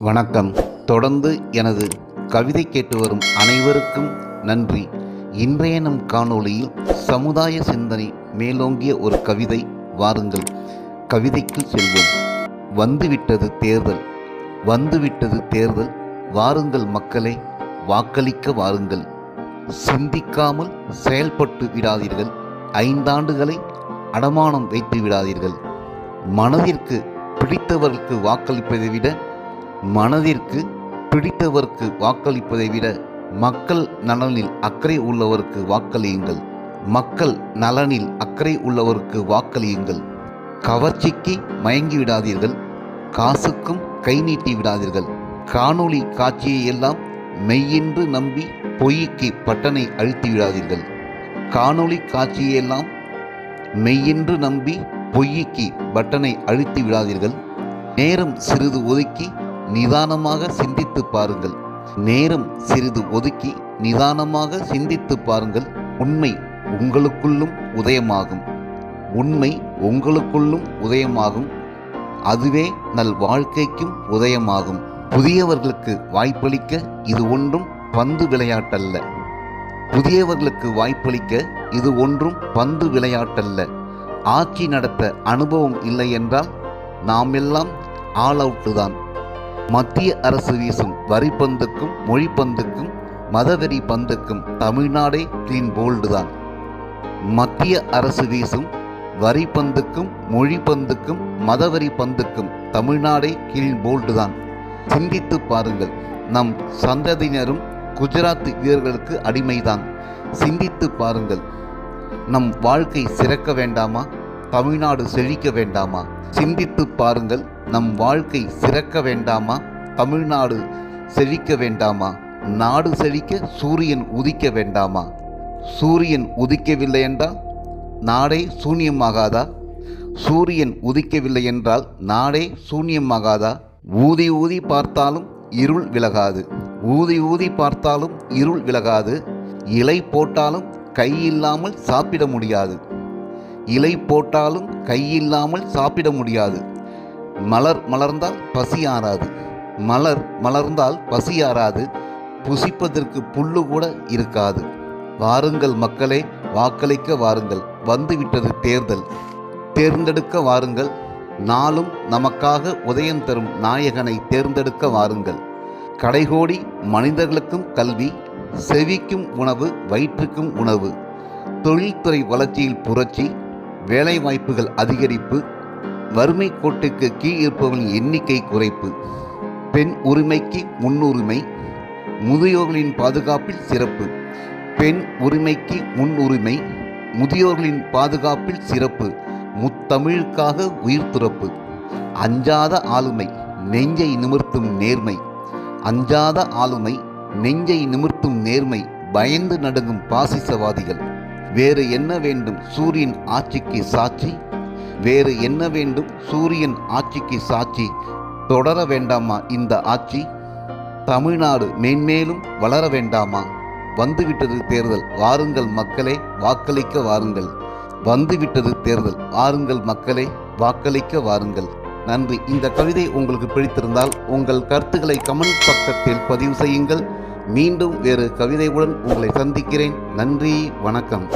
வணக்கம். தொடர்ந்து எனது கவிதை கேட்டு வரும் அனைவருக்கும் நன்றி. இன்றைய நம் காணொளியில் சமுதாய சிந்தனை மேலோங்கிய ஒரு கவிதை. வாருங்கள் கவிதைக்கு செல்வோம். வந்துவிட்டது தேர்தல், வந்துவிட்டது தேர்தல். வாருங்கள் மக்களே, வாக்களிக்க வாருங்கள். சிந்திக்காமல் செயல்பட்டு விடாதீர்கள். 5 ஆண்டுகளை அடமானம் வைத்து விடாதீர்கள். மனதிற்கு பிடித்தவர்களுக்கு வாக்களிப்பதை விட மக்கள் நலனில் அக்கறை உள்ளவருக்கு வாக்களியுங்கள். மக்கள் நலனில் அக்கறை உள்ளவருக்கு வாக்களியுங்கள். கவர்ச்சிக்கு மயங்கி விடாதீர்கள். காசுக்கும் கை நீட்டி விடாதீர்கள். காணொளி காட்சியை எல்லாம் மெய்யென்று நம்பி பொய்க்கு பட்டனை அழுத்தி விடாதீர்கள். காணொளி காட்சியெல்லாம் மெய்யென்று நம்பி பொய்க்கு பட்டனை அழுத்தி விடாதீர்கள். நேரம் சிறிது ஒதுக்கி நிதானமாக சிந்தித்து பாருங்கள். உண்மை உங்களுக்குள்ளும் உதயமாகும். அதுவே நல் வாழ்க்கைக்கும் உதயமாகும். புதியவர்களுக்கு வாய்ப்பளிக்க இது ஒன்றும் பந்து விளையாட்டல்ல. ஆட்சி நடத்த அனுபவம் இல்லை என்றால் நாம் எல்லாம் ஆல் அவுட்டு தான். மத்திய அரசு வீசும் வரி பந்துக்கும் மொழி பந்துக்கும் மதவெறி பந்துக்கும் தமிழ்நாடே கிளீன் போல்டு தான். மத்திய அரசு வீசும் வரி பந்துக்கும் மொழி பந்துக்கும் மதவெறி பந்துக்கும் தமிழ்நாடே கிளீன் போல்டு தான். சிந்தித்து பாருங்கள். நம் சந்ததியினரும் குஜராத் வீரர்களுக்கு அடிமைதான். சிந்தித்து பாருங்கள். நம் வாழ்க்கை சிறக்க வேண்டாமா? தமிழ்நாடு செழிக்க வேண்டாமா? சிந்தித்து பாருங்கள். நம் வாழ்க்கை சிறக்க வேண்டாமா? தமிழ்நாடு செழிக்க வேண்டாமா? நாடு செழிக்க சூரியன் உதிக்க வேண்டாமா? சூரியன் உதிக்கவில்லை என்றால் நாடே சூன்யமாகாதா? ஊதி ஊதி பார்த்தாலும் இருள் விலகாது. இலை போட்டாலும் கையில்லாமல் சாப்பிட முடியாது. மலர் மலர்ந்தால் பசி ஆறாது. புசிப்பதற்கு புல்லு கூட இருக்காது. வாருங்கள் மக்களே, வாக்களிக்க வாருங்கள். வந்துவிட்டது தேர்தல். தேர்ந்தெடுக்க வாருங்கள். நாளும் நமக்காக உதயம் தரும் நாயகனை தேர்ந்தெடுக்க வாருங்கள். கடைகோடி மனிதர்களுக்கும் கல்வி, செவிக்கும் உணவு, வயிற்றுக்கும் உணவு. தொழில்துறை வளர்ச்சியில் புரட்சி, வேலைவாய்ப்புகள் அதிகரிப்பு, வறுமை கோட்டுக்கு கீழ் இருப்பவர்களின் எண்ணிக்கை குறைப்பு. பெண் உரிமைக்கு முன்னுரிமை, முதியோர்களின் பாதுகாப்பில் சிறப்பு. முதியோர்களின் பாதுகாப்பில் சிறப்பு. முத்தமிழுக்காக உயிர் துறப்பு. அஞ்சாத ஆளுமை, நெஞ்சை நிமிர்த்தும் நேர்மை. பயந்து நடுங்கும் பாசிசவாதிகள். வேறு என்ன வேண்டும் சூரியன் ஆட்சிக்கு சாட்சி? தொடர வேண்டாமா இந்த ஆட்சி? தமிழ்நாடு மேன்மேலும் வளர வேண்டாமா? வந்துவிட்டது தேர்தல், வாருங்கள் மக்களே, வாக்களிக்க வாருங்கள். வந்துவிட்டது தேர்தல், வாருங்கள் மக்களே, வாக்களிக்க வாருங்கள். நன்றி. இந்த கவிதை உங்களுக்கு பிடித்திருந்தால் உங்கள் கருத்துக்களை கமெண்ட் பக்கத்தில் பதிவு செய்யுங்கள். மீண்டும் வேறு கவிதையுடன் உங்களை சந்திக்கிறேன். நன்றி, வணக்கம்.